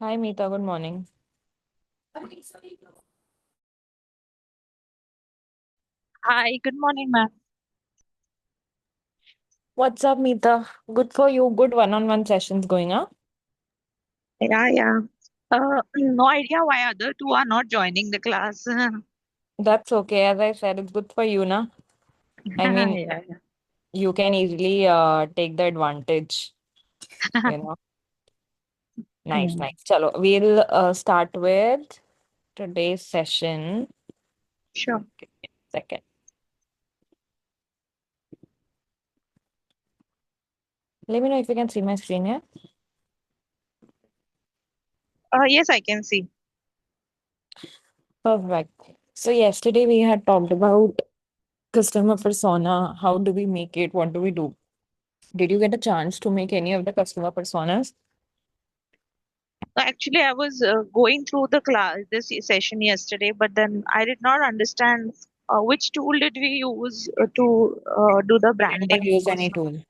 Hi, Meeta. Good morning. Hi, good morning, ma'am. What's up, Meeta? Good for you. Good one-on-one sessions going on. Yeah. No idea why other two are not joining the class. That's okay. As I said, it's good for you, na? I mean, Yeah. you can easily take the advantage, you know. Nice, Mm, nice. Chalo, we'll start with today's session. sure. Give me a second. Let me know if you can see my screen here. Yes, I can see. Perfect. So yesterday we had talked about customer persona. How do we make it? What do we do? Did you get a chance to make any of the customer personas? Actually, I was going through the class, this session yesterday, but then I did not understand which tool did we use to do the We did not branding. use any tool.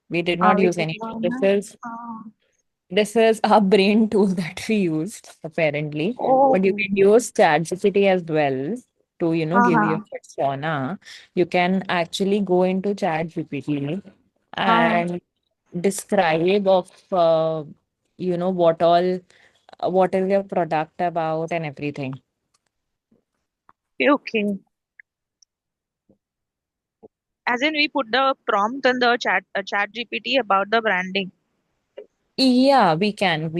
We did not We use did any tool. not. This is our brain tool that we used apparently. But you Oh, can use ChatGPT as well to, give your uh-huh. persona. You can actually go into ChatGPT Uh, and describe of what all what is your product about and everything. okay. As in, we put the prompt in the chat GPT about the branding. Yeah, we can.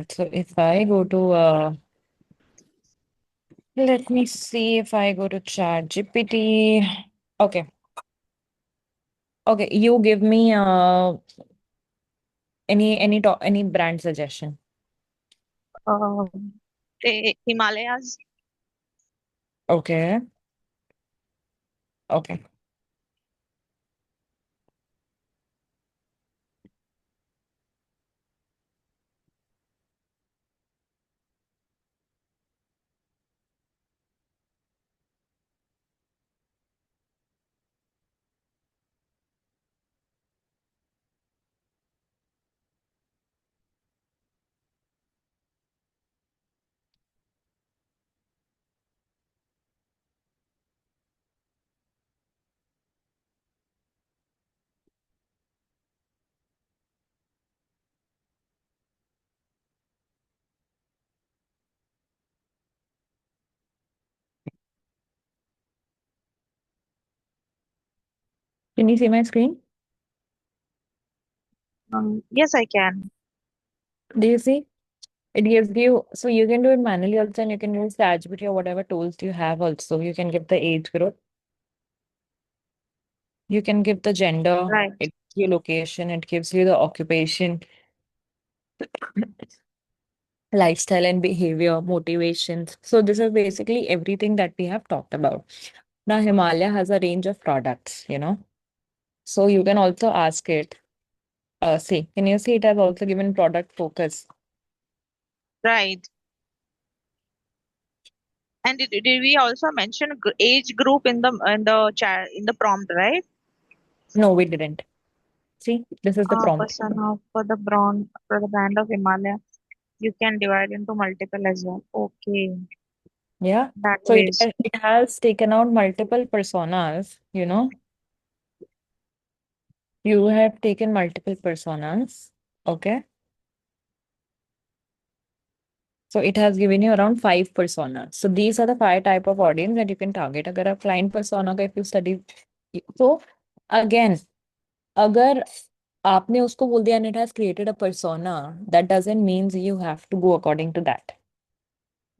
So if I go to let me see if I go to ChatGPT. Okay. Okay, you give me any brand suggestion. Uh, Himalayas. Okay. Okay. Can you see my screen? Yes, I can. Do you see? It gives you, so you can do it manually also, and you can use ChatGPT or whatever tools you have also. You can give the age group, you can give the gender, Right. it gives you location, it gives you the occupation, lifestyle and behavior, motivations. So this is basically everything that we have talked about. Now Himalaya has a range of products. So you can also ask it. See, can you see it has also given product focus? Right. And did we also mention age group in the chat in the prompt, right? No, we didn't. See, this is the prompt. Person of for the brand of Himalaya, you can divide into multiple as well. Okay, Yeah. that So it ways. it has taken out multiple personas. You have taken multiple personas. Okay. So it has given you around five personas. So these are the five type of audience that you can target. अगर आप client persona का if you study, so again, अगर आपने उसको बोल दिया and it has created a persona, that doesn't mean you have to go according to that,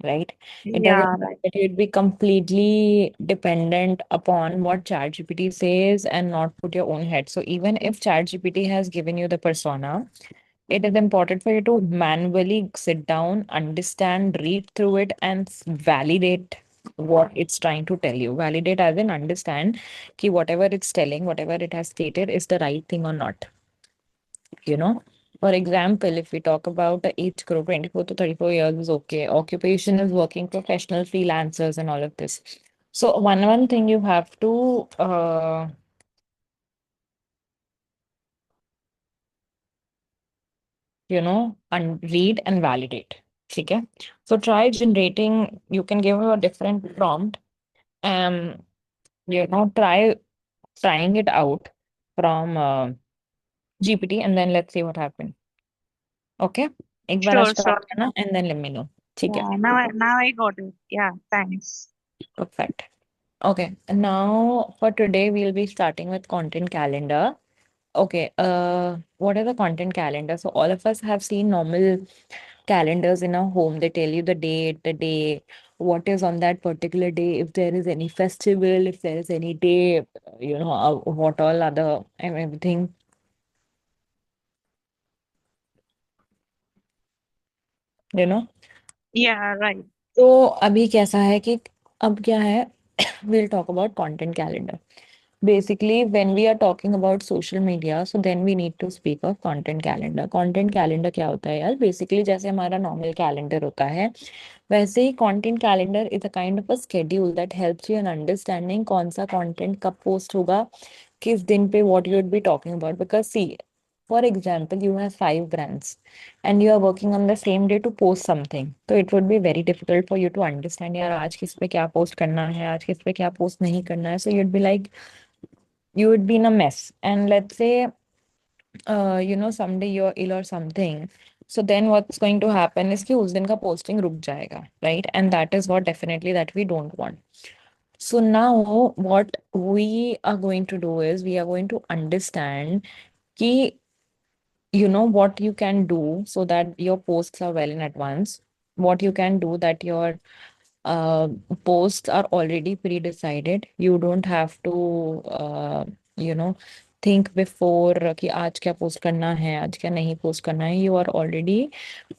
right? It doesn't Yeah, mean right. that you'd be completely dependent upon what ChatGPT says and not put your own head. So even if ChatGPT has given you the persona, it is important for you to manually sit down, understand, read through it, and validate what it's trying to tell you. Validate as in understand ki whatever it's telling, whatever it has stated is the right thing or not. You know, for example, if we talk about the age group, 24 to 34 years is okay. Occupation is working professional, freelancers, and all of this. So one thing you have to and read and validate. ठीक है. So try generating, you can give a different prompt, and trying it out from GPT, and then let's see what happens. Okay, एक बार आज Sure, try sure. करना and then let me know. ठीक है. Yeah, now I got it. Yeah, thanks. Perfect. Okay, and now for today we'll be starting with content calendar. Okay, what are the content calendar? So all of us have seen normal calendars in our home. They tell you the date, the day, what is on that particular day, if there is any festival, if there is any day, what all other and everything, you know. Yeah, right. तो अभी कैसा है कि अब क्या है, we'll talk about content calendar. Basically, when we are talking about social media, so then we need to speak of content calendar. Content calendar क्या होता है यार? Basically, जैसे हमारा normal calendar होता है, वैसे ही content calendar is a kind of a schedule that helps you in understanding कौन सा content कब post होगा, किस दिन पे, what you would be talking about. Because see, for example, you have 5 brands and you are working on the same day to post something. So it would be very difficult for you to understand यार आज किस पे क्या post करना है, आज किस पे क्या post नहीं करना है. So you'd be like, you would be in a mess. And let's say, someday you're ill or something. So then what's going to happen is कि उस दिन का posting रुक जाएगा, right? And that is what definitely that we don't want. So now what we are going to do is we are going to understand कि what you can do so that your posts are well in advance, what you can do that your uh, posts are already pre-decided. You don't have to you know think before कि आज क्या post करना है, आज क्या नहीं post करना है. You are already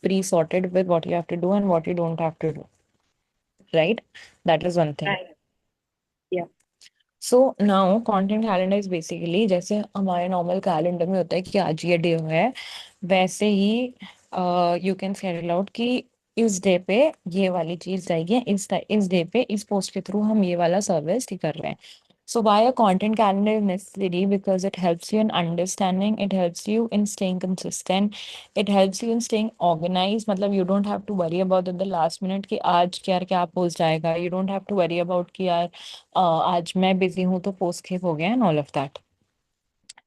pre-sorted with what you have to do and what you don't have to do, right? That is one thing. Right. Yeah. So now content calendar is basically जैसे हमारे normal calendar में होता है कि आज ये day है, वैसे ही यू कैन शेड्यूल आउट कि इस डे पे ये वाली चीज जाएगी, इस डे पे इस पोस्ट के थ्रू हम ये वाला सर्विस कर रहे हैं. So why a content calendar is necessary? Because it helps you in understanding, it helps you in staying consistent, it helps you in staying organized. मतलब you don't have to worry about at the last minute कि आज क्या क्या post आएगा. You don't have to worry about कि यार आज मैं busy हूँ तो post skip हो गया and all of that,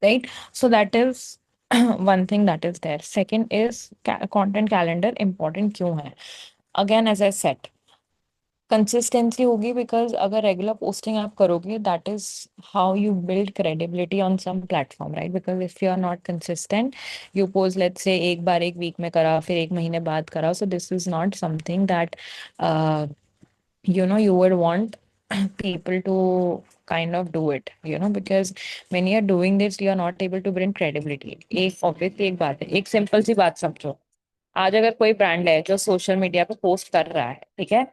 right? So that is one thing that is there. Second is content calendar important क्यों है? Again, as I said, consistency होगी बिकॉज अगर रेगुलर पोस्टिंग आप करोगे that is how you build credibility on some platform, right? Because if you are not consistent, you post let's say एक बार एक week में करा, फिर एक महीने बाद करा, सो this is not something that you would want people to kind of do it, because when you are doing this you are not able to bring credibility. एक obviously एक बात है, एक सिंपल सी बात समझो. आज अगर कोई ब्रांड है जो सोशल मीडिया पे पोस्ट कर रहा है, ठीक है,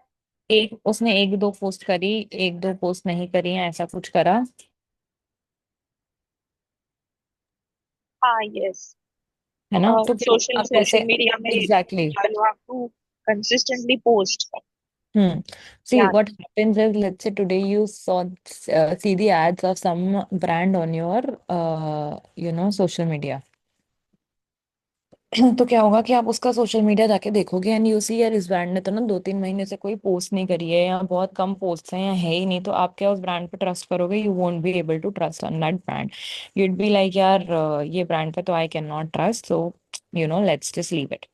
एक उसने एक दो पोस्ट करी, एक दो पोस्ट नहीं करी है, ऐसा कुछ करा Ah, yes. है ना, तो फिर Social आप कैसे? social media में exactly. you have to consistently post. Hmm. See, Yeah. what happens is, let's say today you see the ads of some brand on your, social media. तो क्या होगा कि आप उसका सोशल मीडिया जाके देखोगे एंड यू सी यार इस ब्रांड ने तो ना 2-3 महीने से कोई पोस्ट नहीं करी है, या बहुत कम पोस्ट हैं, या है ही नहीं, तो आप क्या उस ब्रांड पे ट्रस्ट करोगे? You won't be able to trust on that brand. You'd be like यार ये ब्रांड पे तो I can not trust, so let's just leave it.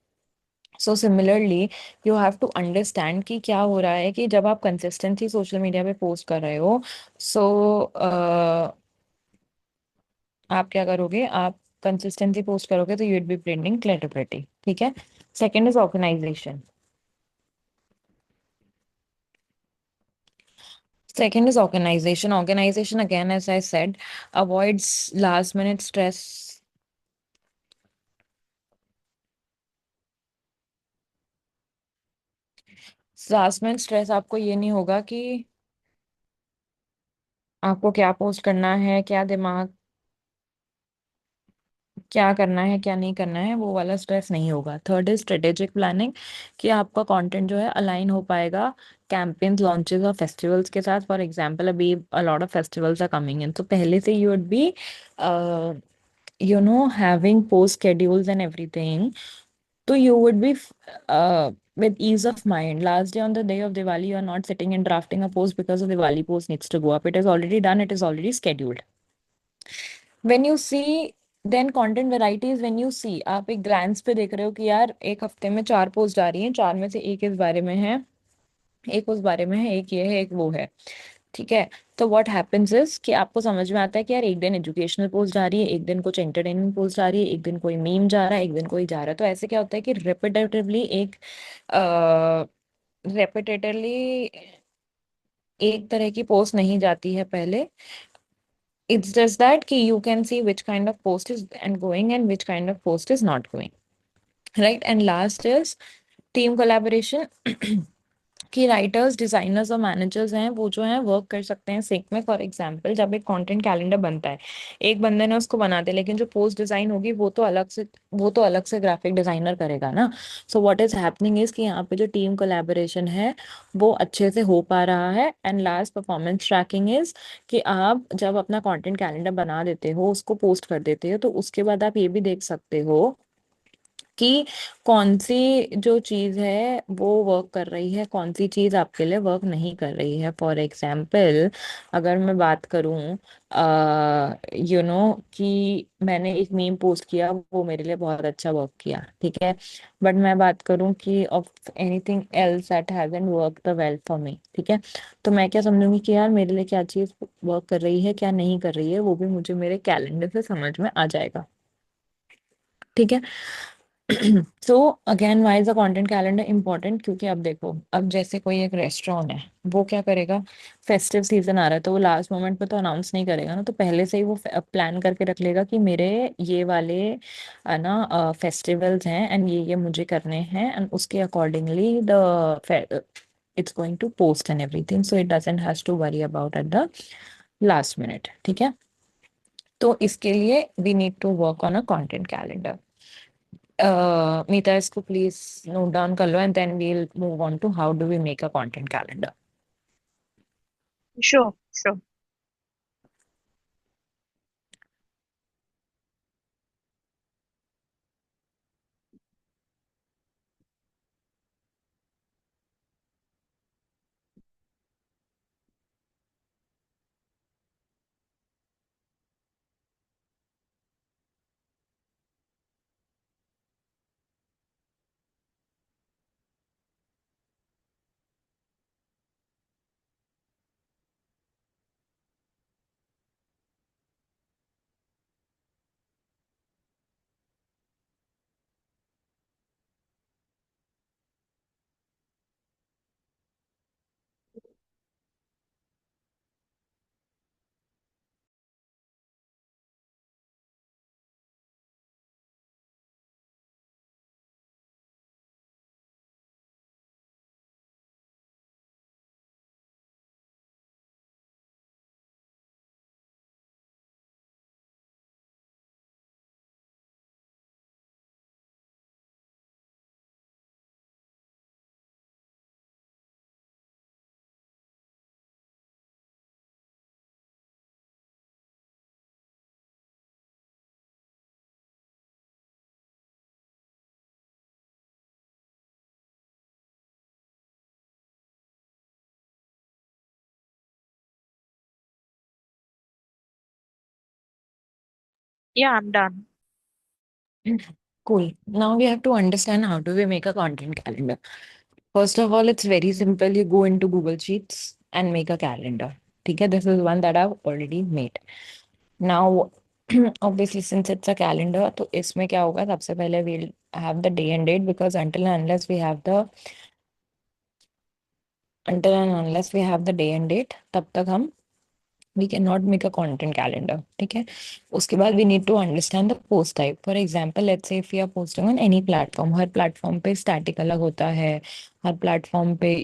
So similarly you have to understand कि क्या हो रहा है कि जब आप कंसिस्टेंसी सोशल मीडिया पे पोस्ट कर रहे हो, सो आप क्या करोगे? आप कंसिस्टेंसी पोस्ट करोगे तो you will be bringing credibility, ठीक है. Second is organisation. Second is organization. Organization, again, as I said, avoids last minute stress. Last minute stress आपको ये नहीं होगा कि आपको क्या पोस्ट करना है, क्या दिमाग, क्या करना है क्या नहीं करना है, वो वाला स्ट्रेस नहीं होगा. थर्ड इज स्ट्रेटेजिक प्लानिंग, कि आपका कंटेंट जो है अलाइन हो पाएगा कैंपेन्स, लॉन्चेस और फेस्टिवल्स के साथ. फॉर एग्जांपल, अभी a lot of festivals are coming in, तो पहले से you would be having post schedules and everything. तो you would be with ease of mind. Last day on the day of Diwali, you are not sitting and drafting a post because the Diwali post needs to go up. It is already done, it is already scheduled. When you see then content varieties, when you see, आप एक glans पे देख रहे हो कि यार एक हफ्ते में 4 पोस्ट जा रही हैं, 4 में से एक इस बारे में है, एक उस बारे में है, एक ये है, एक वो है, ठीक है। तो व्हाट हैपेंस इज कि आपको समझ में आता है कि यार एक दिन एजुकेशनल पोस्ट जा रही है, एक दिन कुछ एंटरटेनमेंट पोस्ट जा रही है, एक दिन कोई मीम जा रहा है, एक दिन कोई जा रहा है। तो ऐसे क्या होता है कि रिपीटेटिवली रेपिटेटिवली एक तरह की पोस्ट नहीं जाती है पहले। इट्स जस्ट दैट कि you can see which kind of post is and going and which kind of post is not going, right. And last is team collaboration कि राइटर्स, डिजाइनर्स और मैनेजर्स हैं वो जो हैं वर्क कर सकते हैं सिंक में। फॉर एग्जांपल जब एक कंटेंट कैलेंडर बनता है, एक बंदे ने उसको बना दिया, लेकिन जो पोस्ट डिजाइन होगी वो तो अलग से ग्राफिक डिजाइनर करेगा ना। So what is happening is कि यहाँ पे जो टीम कोलैबोरेशन है वो अच्छे से हो पा रहा है। And last performance tracking is कि आप जब अपना कंटेंट कैलेंडर बना देते हो, उसको पोस्ट कर देते हो, तो उसके बाद आप ये भी देख सकते हो कि कौन सी जो चीज़ है वो वर्क कर रही है, कौन सी चीज़ आपके लिए वर्क नहीं कर रही है। फॉर एग्जाम्पल अगर मैं बात करूं, कि मैंने एक मीम पोस्ट किया, वो मेरे लिए बहुत अच्छा वर्क किया, ठीक है। बट मैं बात करूं कि of anything else that hasn't work the well for me, ठीक है। तो मैं क्या समझूंगी कि यार मेरे लिए क्या चीज़ वर्क कर रही है, क्या नहीं कर रही है, वो भी मुझे मेरे कैलेंडर से समझ में आ जाएगा, ठीक है। So again why is the content calendar important, क्योंकि अब देखो, अब जैसे कोई एक रेस्टोरेंट है, वो क्या करेगा, फेस्टिव सीजन आ रहा है तो वो लास्ट मोमेंट पे तो अनाउंस नहीं करेगा ना, तो पहले से ही वो प्लान करके रख लेगा कि मेरे ये वाले ना फेस्टिवल्स हैं एंड ये मुझे करने हैं, एंड उसके accordingly the it's going to post and everything, so it doesn't has to worry about at the last minute, ठीक है। तो इसके लिए we need to work on a content calendar. Meeta, इसको प्लीज नोट डाउन कर लो and then we'll move on to how do we make a content calendar. Sure, sure. Yeah, I'm done. Cool. Now we have to understand how do we make a content calendar. First of all, it's very simple. You go into Google Sheets and make a calendar. Okay, this is one that I've already made. Now, obviously, since it's a calendar, तो इसमें क्या होगा, सबसे पहले we'll have the day and date, because until and unless we have the day and date, तब तक हम we can not make a content calendar, ठीक है। उसके बाद we need to understand the post type. For example let's say if you are posting on any platform, हर platform पे static अलग होता है, हर प्लेटफॉर्म पे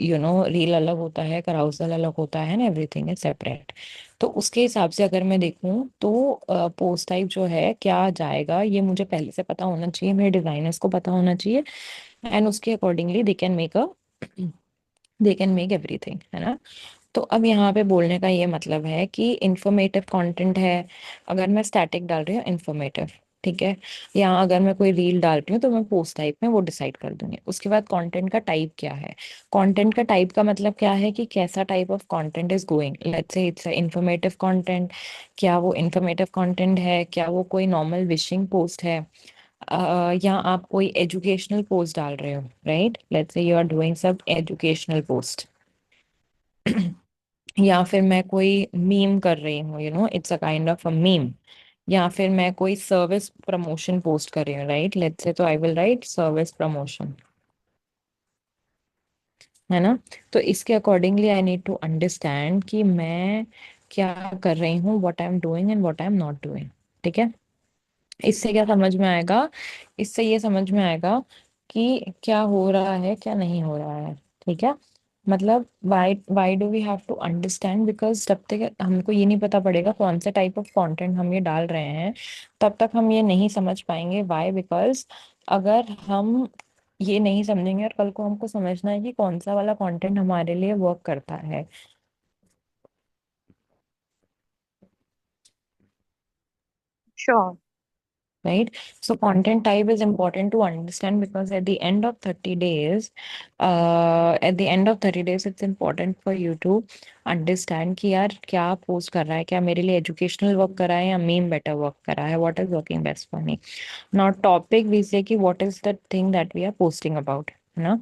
रील अलग होता है, कराउसल अलग होता है, एंड एवरीथिंग इज सेपरेट। तो उसके हिसाब से अगर मैं देखूं तो पोस्ट टाइप जो है क्या जाएगा, ये मुझे पहले से पता होना चाहिए, मेरे डिजाइनर्स को पता होना चाहिए, एंड उसके accordingly they can make everything, है ना। तो अब यहाँ पे बोलने का ये मतलब है कि इंफॉर्मेटिव कंटेंट है, अगर मैं स्टैटिक डाल रही हूँ इंफॉर्मेटिव, ठीक है। या अगर मैं कोई रील डाल रही हूँ तो मैं पोस्ट टाइप में वो डिसाइड कर दूंगी। उसके बाद कंटेंट का टाइप क्या है। कंटेंट का टाइप का मतलब क्या है कि कैसा type of content is going, let's say it's informative content. क्या वो इंफॉर्मेटिव कंटेंट है, क्या वो कोई नॉर्मल विशिंग पोस्ट है, या आप कोई एजुकेशनल पोस्ट डाल रहे हो, right, let's say you are doing सब एजुकेशनल पोस्ट। या फिर मैं कोई मीम कर रही हूँ, it's a kind of a meme. या फिर मैं कोई सर्विस प्रमोशन पोस्ट कर रही हूँ, राइट, लेट्स से तो I will write service promotion, है ना। तो इसके accordingly I need to understand कि मैं क्या कर रही हूँ, what I am doing and what I am not doing. ठीक है। इससे क्या समझ में आएगा, इससे ये समझ में आएगा कि क्या हो रहा है क्या नहीं हो रहा है। ठीक है। मतलब why do we have to understand, because जब तक हमको ये नहीं पता पड़ेगा कौन सा टाइप ऑफ कंटेंट हम ये डाल रहे हैं, तब तक हम ये नहीं समझ पाएंगे। वाई, बिकॉज अगर हम ये नहीं समझेंगे और कल को हमको समझना है कि कौन सा वाला कंटेंट हमारे लिए वर्क करता है, Sure. right? So content type is important to understand, because at the end of 30 days, it's important for you to understand कि यार क्या पोस्ट कर रहा है, क्या मेरे लिए एजुकेशनल वर्क कर रहा है या मीम बेटर वर्क कर रहा है, what is working best for me. Not topic, we say कि what is the thing that we are posting about, है ना।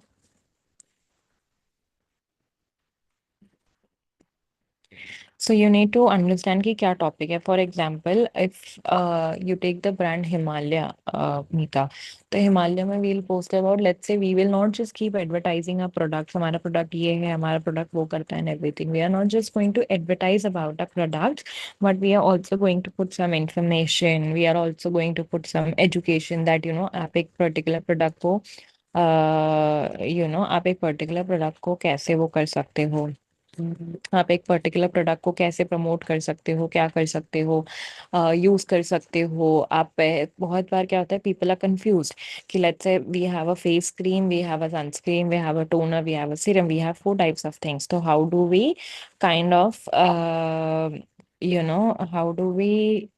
So you need to understand कि क्या टॉपिक है। For example if you take the brand Himalaya, Meeta, तो हिमालय में we'll post about, let's say we will not just keep advertising a product, हमारा product ये है, हमारा प्रोडक्ट वो करता है and everything. We are not just going to advertise about a product, but we are also going to put some information, we are also going to put some education that आप एक particular product को आप एक particular product को कैसे वो कर सकते हो। आप एक पर्टिकुलर प्रोडक्ट को कैसे प्रमोट कर सकते हो, क्या कर सकते हो, यूज कर सकते हो आप। बहुत बार क्या होता है, पीपल आर कंफ्यूज्ड कि let's say we have a face cream, we have a sunscreen, we have a toner, we have a serum, we have 4 types of things. तो how do we kind of how do we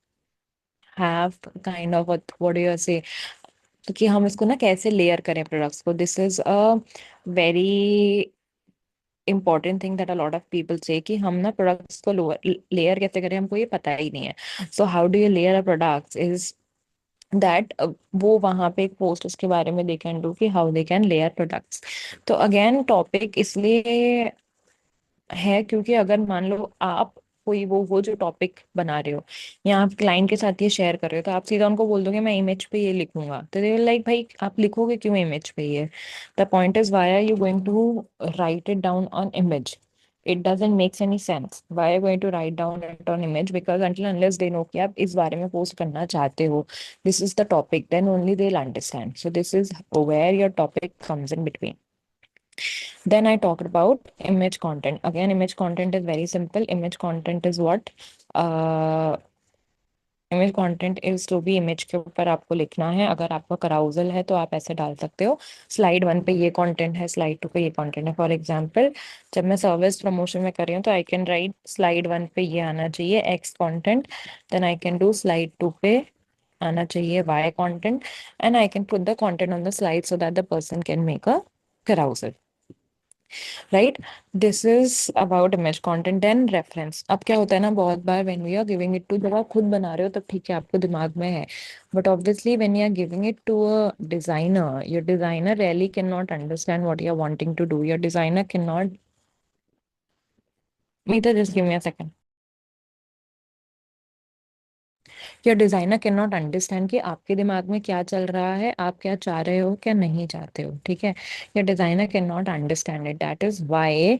have kind of what do you say, तो कि हम इसको ना कैसे layer करें products को। This is a very important thing that a lot of people से कि हम ना प्रोडक्ट्स को लेयर कैसे करें, हमको ये पता ही नहीं है। So how do you layer a products is that, वो वहां पे एक पोस्ट उसके बारे में दे कैन डू कि how they can layer products. तो अगेन टॉपिक इसलिए है क्योंकि अगर मान लो आप कोई वो जो टॉपिक बना रहे हो या आप क्लाइंट के साथ ये शेयर कर रहे हो, तो आप सीधा उनको बोल दोगे मैं इमेज पे ये लिखूंगा, तो दे विल लाइक भाई आप लिखोगे क्यों इमेज पे ये। The point is why are you going to write it down on image. It doesn't makes any sense why are going to write down it on image, because until unless they know कि आप इस बारे में post करना चाहते हो, this is the topic, then only they will understand. So this is where your topic comes in between. Then I talked about image content. Again, image content is very simple. Image content is what? Uh, image content is to be, image के ऊपर आपको लिखना है। अगर आपका कराउजल है तो आप ऐसे डाल सकते हो, स्लाइड 1 पे ये कंटेंट है, स्लाइड 2 पे ये कंटेंट है। फॉर एग्जांपल जब मैं सर्विस प्रमोशन में कर रही हूँ तो आई कैन राइट स्लाइड 1 पे ये आना चाहिए X content, then I can do slide 2 पे आना चाहिए Y content, and I can put the content on the slide so that the person can make a carousel, right. This is about image content. Then reference. अब क्या होता है ना, बहुत बार when we are giving it to, जब आप खुद बना रहे हो तब ठीक है आपको दिमाग में है, but obviously when you are giving it to a designer, your designer really can not understand what you are wanting to do. Your designer can not, मीटर just give me a second, your designer can not understand कि आपके दिमाग में क्या चल रहा है, आप क्या चाह रहे हो क्या नहीं चाहते हो, ठीक है। Your designer can not understand it, that is why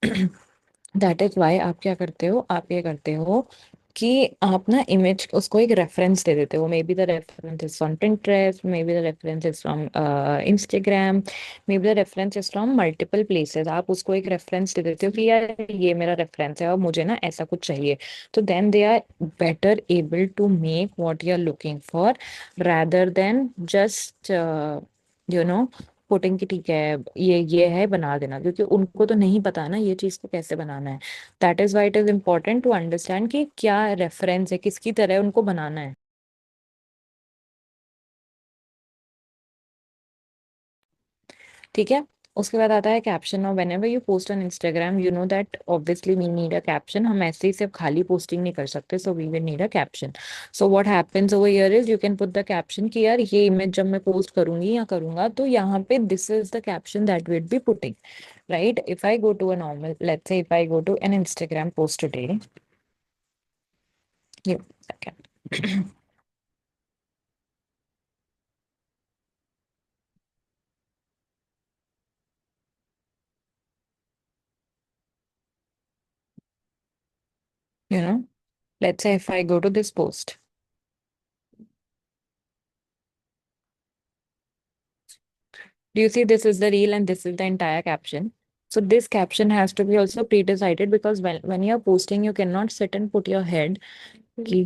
that is why आप क्या करते हो, आप ये करते हो कि आप ना इमेज उसको एक रेफरेंस दे देते हो। May be the reference is from Pinterest, may be the reference is from Instagram, may be the reference is from multiple places. आप उसको एक रेफरेंस दे देते हो कि यार ये मेरा रेफरेंस है और मुझे ना ऐसा कुछ चाहिए। तो then they are better able to make what you are looking for, rather than just you know putting कि ठीक है ये है बना देना, क्योंकि उनको तो नहीं पता ना ये चीज को कैसे बनाना है। That is why it is important to understand कि क्या रेफरेंस है, किसकी तरह उनको बनाना है। ठीक है। उसके बाद आता है कैप्शन। और whenever you post on Instagram you know that obviously we need a caption. हम ऐसे ही सिर्फ खाली पोस्टिंग नहीं कर सकते, so we will need a caption. So what happens over here is you can put the caption कि यार ये इमेज जब मैं पोस्ट करूंगी या करूंगा तो यहाँ पे this is the caption that will be putting, right? If I go to a normal, let's say if I go to an Instagram post today, give me a second. you know, let's say if I go to this post, do you see this is the reel and this is the entire caption? So this caption has to be also pre-decided because when you're posting, you cannot sit and put your head. कि-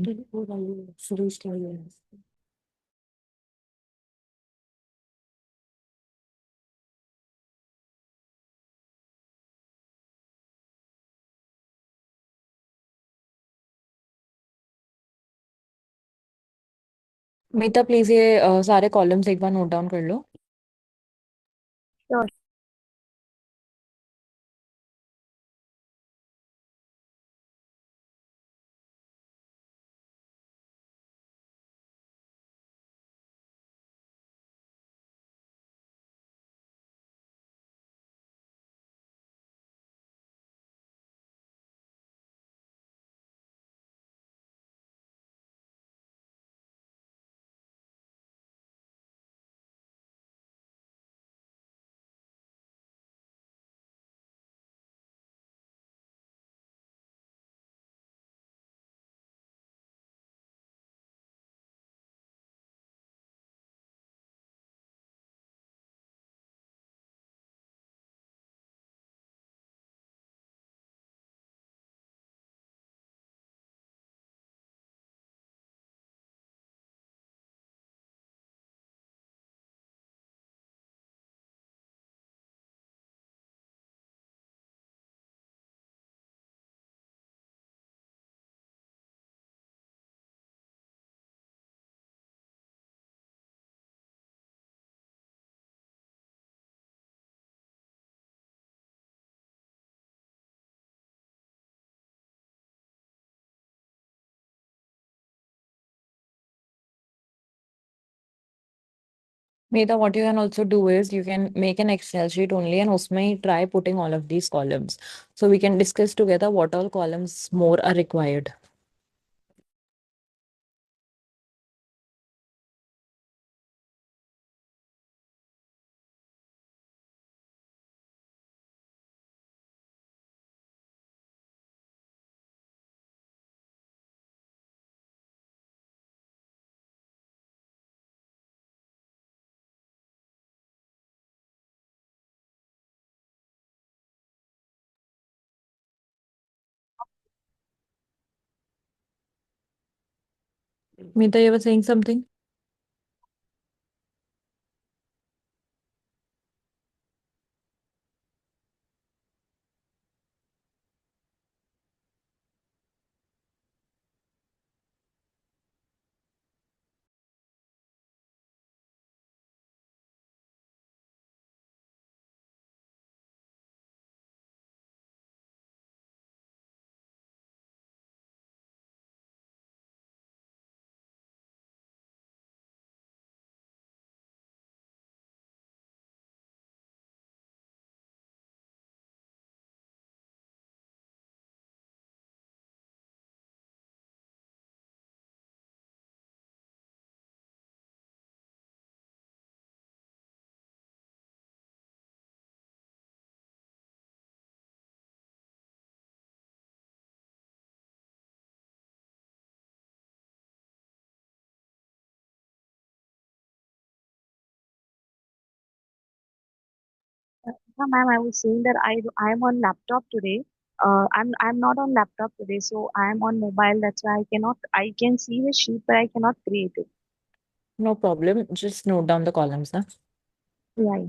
मीता please ये सारे columns एक बार note down कर लो। Sure. Meta, what you can also do is you can make an Excel sheet only and उसमें try putting all of these columns. So we can discuss together what all columns more are required. Meta, you were saying something? Yeah, ma'am, I was saying that I'm on laptop today. I'm not on laptop today, so I'm on mobile. That's why I can see the sheet, but I cannot create it. No problem. Just note down the columns, na? Yeah.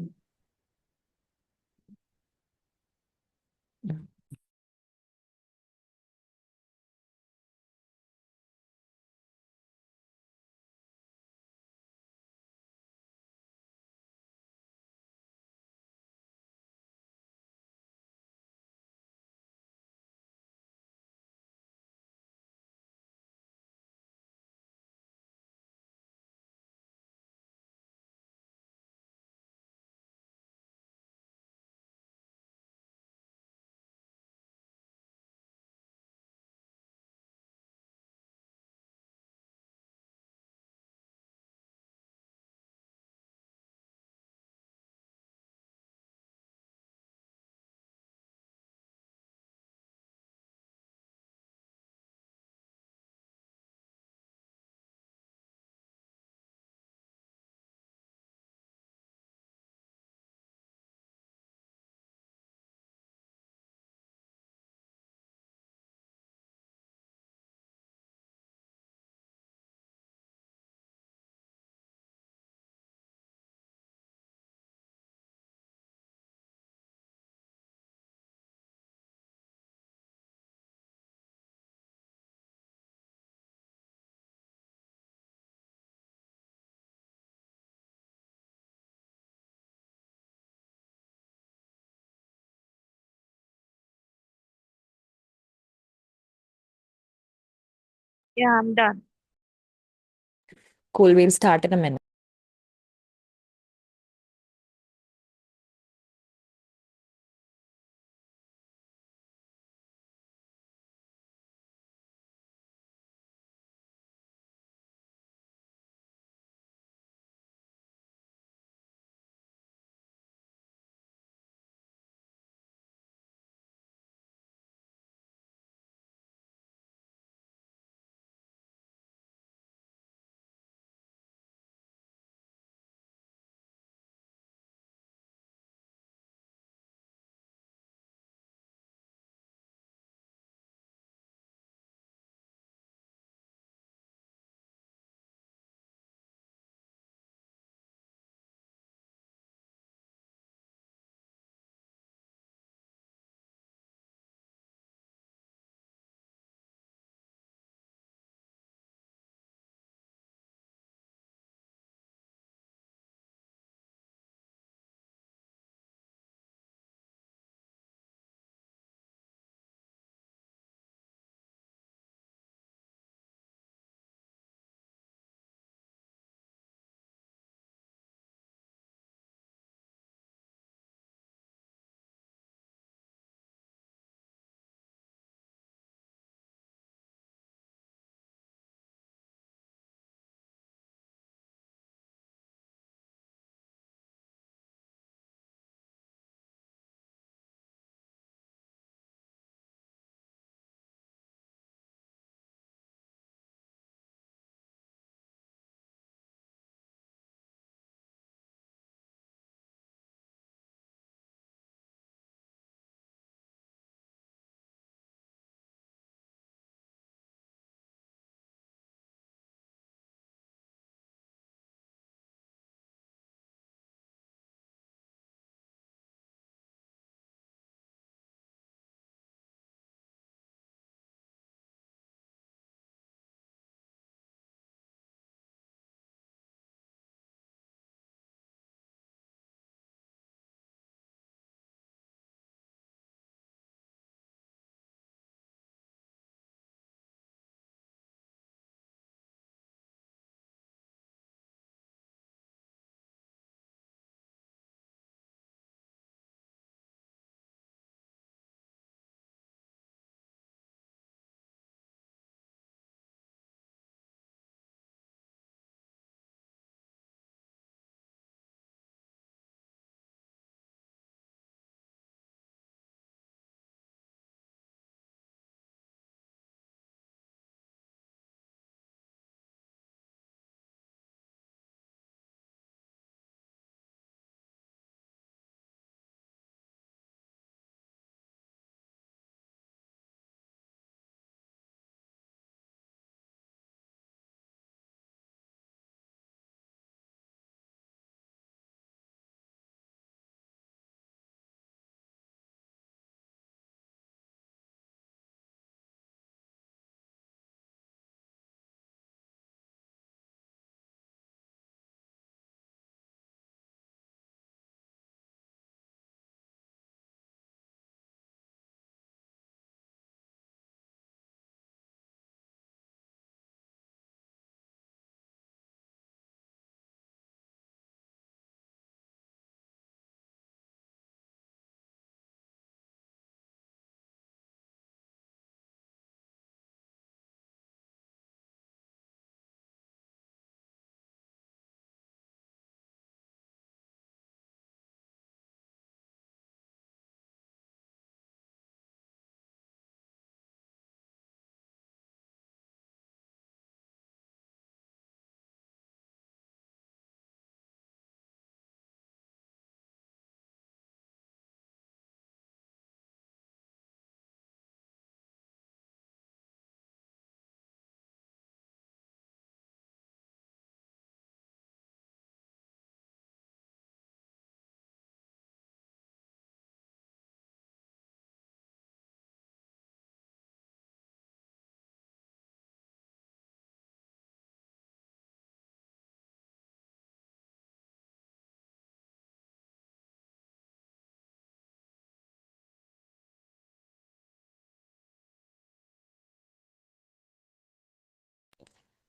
Yeah, I'm done. Cool, we'll start in a minute.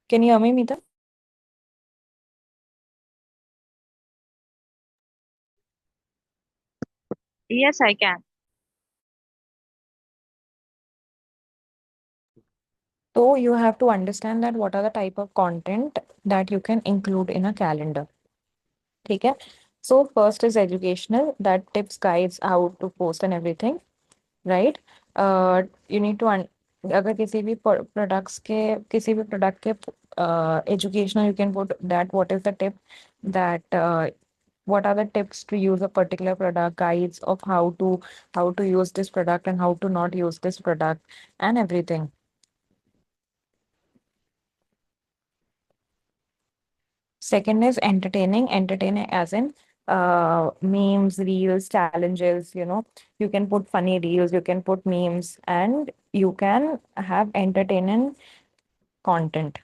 Can you hear me, Meeta? Yes, I can. So you have to understand that what are the type of content that you can include in a calendar. Okay. So first is educational, that tips, guides, how to post and everything, right? You need to अगर किसी भी products के किसी भी product के educational, you can put that what is the tip, that what are the tips to use a particular product, guides of how to use this product and how to not use this product and everything. Second is entertaining as in memes, reels, challenges, you can put funny reels, you can put memes, and you can have entertaining content.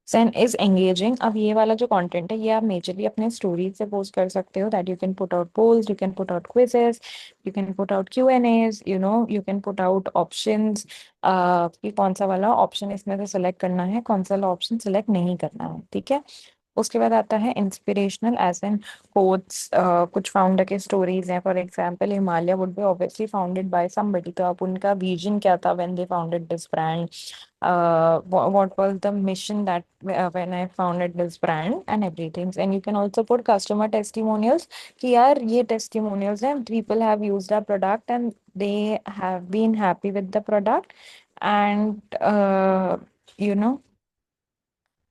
Sen is engaging, अब ये वाला जो content है ये आप majorly अपने stories से post कर सकते हो, that you can put out polls, you can put out quizzes, you can put out Q&As, you can put out options, कि कौन सा वाला ऑप्शन इसमें से सिलेक्ट करना है, कौन सा वाला ऑप्शन सिलेक्ट नहीं करना है, ठीक है। उसके बाद आता है इंस्पिरेशनल एज एन कोट्स, कुछ फाउंडर के स्टोरीज हैं, for example Himalaya would be obviously founded by somebody, तो आप उनका विजन क्या था when they founded this brand, what was the mission that when I founded this brand and everything. And you can also put customer testimonials कि यार ये testimonials हैं, people have used our product and they have been happy with the product, and you know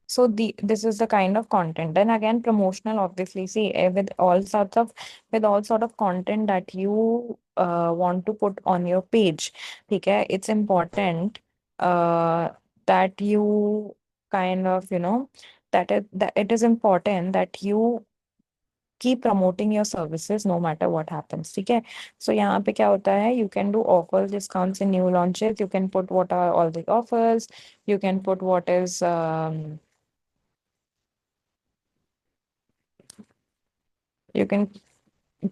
so this is the kind of content. Then again, promotional, obviously. See, with all sort of content that you want to put on your page, okay, it's important uh, that you kind of, that it is important that you keep promoting your services no matter what happens, ठीक है। So यहाँ पे क्या होता है, you can do offers, discounts in new launches, you can put what are all the offers, you can put what is you can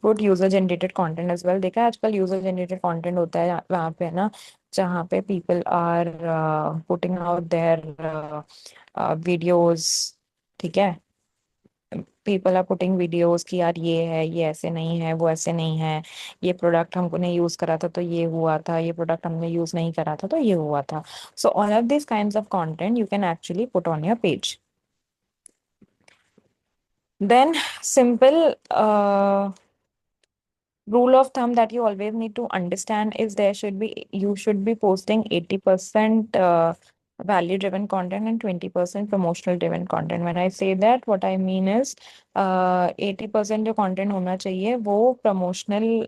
put user generated content as well. देखा है आजकल यूजर जनरेटेड कंटेंट होता है वहाँ पे ना, जहाँ पे people are putting out their videos, ठीक है। पीपल आर पुटिंग वीडियोस कि यार ये है, ये ऐसे नहीं है, वो ऐसे नहीं है, ये प्रोडक्ट हमको ने यूज करा था तो ये हुआ था, ये प्रोडक्ट हमने यूज नहीं करा था तो ये हुआ था। So all of this kinds of content you can actually put on your page. Then simple rule of thumb that you always need to understand is you should be posting 80% value driven content and 20% promotional driven content. When I say that, what I mean is 80% जो content होना चाहिए वो promotional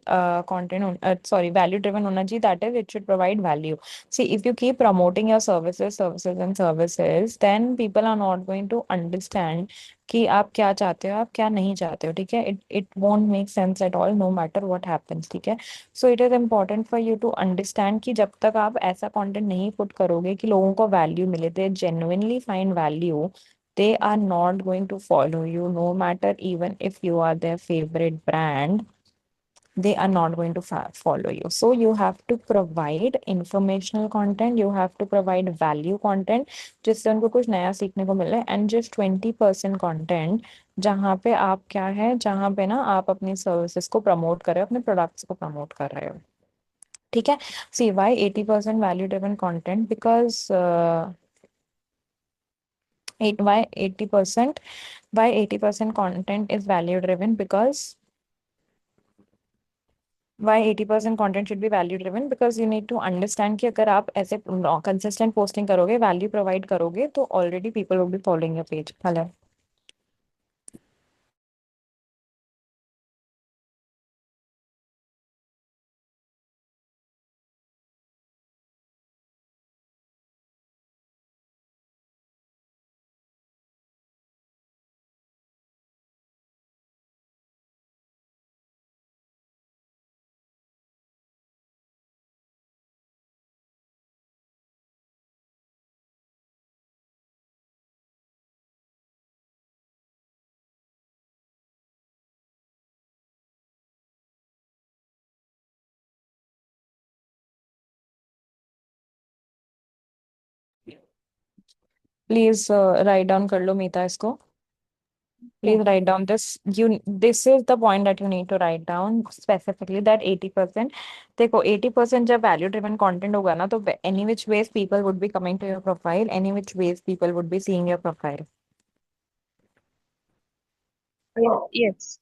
content, sorry, value driven होना चाहिए, that is it should provide value. See, if you keep promoting your services, then people are not going to understand कि आप क्या चाहते हो, आप क्या नहीं चाहते हो, ठीक है। It won't make sense at all, no matter what happens, ठीक है। So it is important for you to understand कि जब तक आप ऐसा कंटेंट नहीं पुट करोगे कि लोगों को वैल्यू मिले, they genuinely find value, they are not going to follow you, no matter even if you are their favorite brand, they are not going to follow you. So you have to provide informational content, you have to provide value content जिससे उनको कुछ नया सीखने को मिले, and just 20% content जहाँ पे आप क्या है, जहाँ पे ना आप अपनी सर्विसेज को प्रमोट कर रहे हो, अपने प्रोडक्ट्स को प्रमोट कर रहे हो, ठीक है। See why 80% value driven content, because why 80%, why 80% content is value driven, because why 80% content should be value driven, because you need to understand कि अगर आप ऐसे consistent posting करोगे, value provide करोगे, तो already people will be following your page. Hello. Please write down कर लो मीता इसको। Yeah. Please write down this, you, this is the point that you need to write down specifically, that 80%, देखो 80% जब value driven content होगा ना, तो any which ways people would be coming to your profile, any which ways people would be seeing your profile. Yeah. Yes.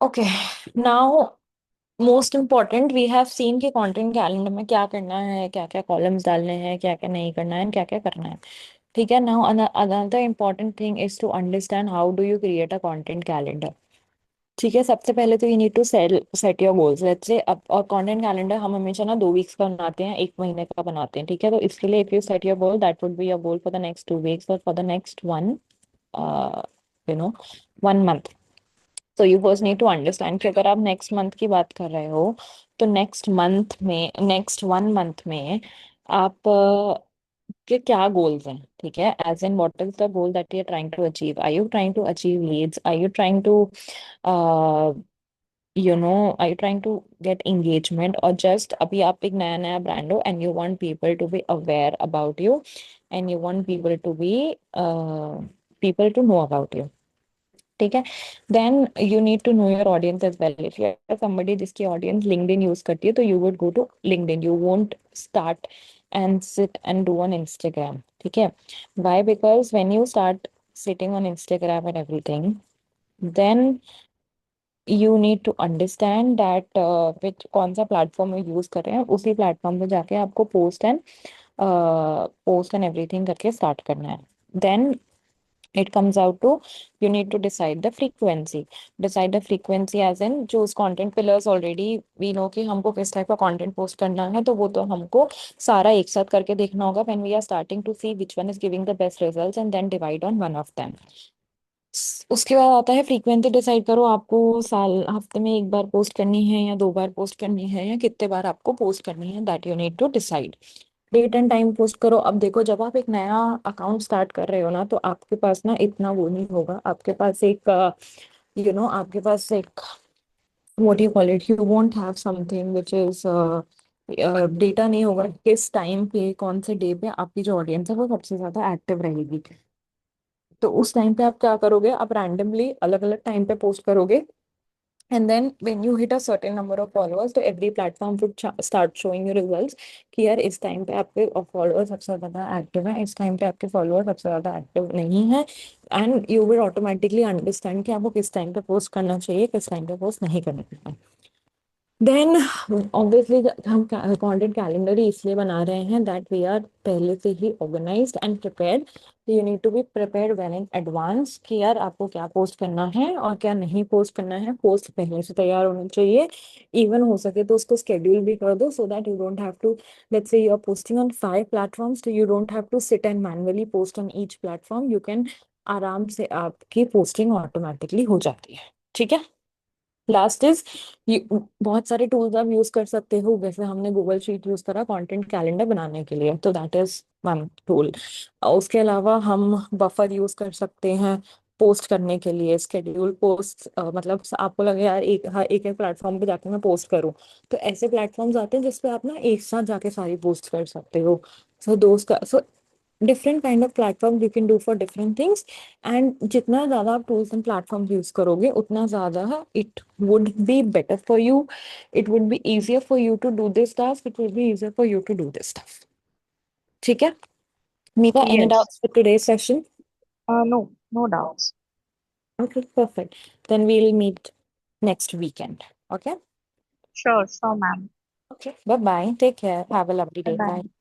Okay, now most important, we have seen कि content calendar में क्या करना है, क्या क्या कॉलम्स डालने हैं, क्या क्या नहीं करना है, क्या क्या करना है। ठीक है, now another important thing is to understand how do you create a content calendar. ठीक है, सबसे पहले तो you need to set your goals, let's say अब, और कंटेंट कैलेंडर हम हमेशा ना 2 वीक्स का बनाते हैं, 1 महीने का बनाते हैं। ठीक है, तो इसके लिए if you set your goal, that would be your goal for the next 2 weeks और for the next one, you know 1 month. तो you first need to understand कि अगर आप नेक्स्ट मंथ की बात कर रहे हो, तो नेक्स्ट मंथ में, नेक्स्ट 1 मंथ में आप के क्या गोल्स हैं। ठीक है, as in what is the goal that you are trying to achieve, are you trying to achieve leads, are you trying to are you trying to get engagement, or just अभी आप एक नया नया brand हो and you want people to be aware about you and you want people to know about you। ठीक है, then you need to know your audience as well. If you are somebody जिसकी audience LinkedIn use करती है, तो you would go to LinkedIn, you won't start and sit and do on Instagram. ठीक है, why? Because when you start sitting on Instagram and everything, then you need to understand that which कौन सा platform use कर रहे हैं, उसी platform पे जाके आपको पोस्ट एंड एवरीथिंग करके स्टार्ट करना है। Then it comes out to you need to decide the frequency. Decide the frequency as in जो उस content pillars already we know कि हमको किस टाइप का content post करना है, तो वो तो हमको सारा एक साथ करके देखना होगा when we are starting to see which one is giving the best results and then divide on one of them. उसके बाद आता है फ्रीक्वेंसी। डिसाइड करो आपको साल हफ्ते में एक बार पोस्ट करनी है या 2 बार पोस्ट करनी है या कितने बार आपको पोस्ट करनी है, that you need to decide. Date and time post करो। अब देखो, जब आप एक नया अकाउंट स्टार्ट कर रहे हो ना, तो आपके पास ना इतना वो नहीं होगा, आपके पास एक आपके पास एक what you call it, you won't have something which is data नहीं होगा किस टाइम पे कौन से डे पे आपकी जो ऑडियंस है वो सबसे ज्यादा एक्टिव रहेगी। तो उस टाइम पे आप क्या करोगे, आप रैंडमली अलग अलग टाइम पे पोस्ट करोगे, and then when you hit a certain number of followers तो every platform would start showing you results कि यार इस टाइम पे आपके फॉलोअर सबसे ज्यादा एक्टिव है, इस टाइम पे आपके फॉलोअर सबसे ज्यादा एक्टिव नहीं है, and you will automatically understand कि आपको किस टाइम पे पोस्ट करना चाहिए, किस टाइम पे पोस्ट नहीं करना चाहिए। देन ऑब्वियसली हम कंटेंट कैलेंडर ही इसलिए बना रहे हैं दैट वी आर पहले से ही organised and prepared. You need to be prepared well in advance कि यार आपको क्या पोस्ट करना है और क्या नहीं पोस्ट करना है। पोस्ट पहले से तैयार होनी चाहिए, इवन हो सके तो उसको स्केड्यूल भी कर दो so that you don't have to, let's say you are posting on 5 platforms, तो you don't have to sit and manually post on each platform. You can आराम से आपकी पोस्टिंग ऑटोमेटिकली हो जाती है। ठीक है। लास्ट इज, बहुत सारे टूल्स आप यूज कर सकते हो, जैसे हमने गूगल शीट यूज करा कंटेंट कैलेंडर बनाने के लिए, तो दैट इज वन टूल। उसके अलावा हम बफर यूज कर सकते हैं पोस्ट करने के लिए, स्केड्यूल पोस्ट। मतलब आपको लगे यार एक एक प्लेटफॉर्म पे जाके मैं पोस्ट करूँ, तो ऐसे प्लेटफॉर्म्स आते हैं जिसपे आप ना एक साथ जाके सारी पोस्ट कर सकते हो। सो दोस्त का so different kind of platform you can do for different things. And जितना ज्यादा आप टूल्स एंड प्लेटफॉर्म यूज करोगे उतना ज्यादा it would be better for you, it would be easier for you to do this task, it will be easier for you to do this stuff. ठीक है Mika, any Yes. doubts for today's session? No, no doubts. Okay, perfect. Then we'll meet next weekend. Okay. Sure, sure, ma'am. Okay, bye bye, take care, have a lovely Bye day, bye. bye.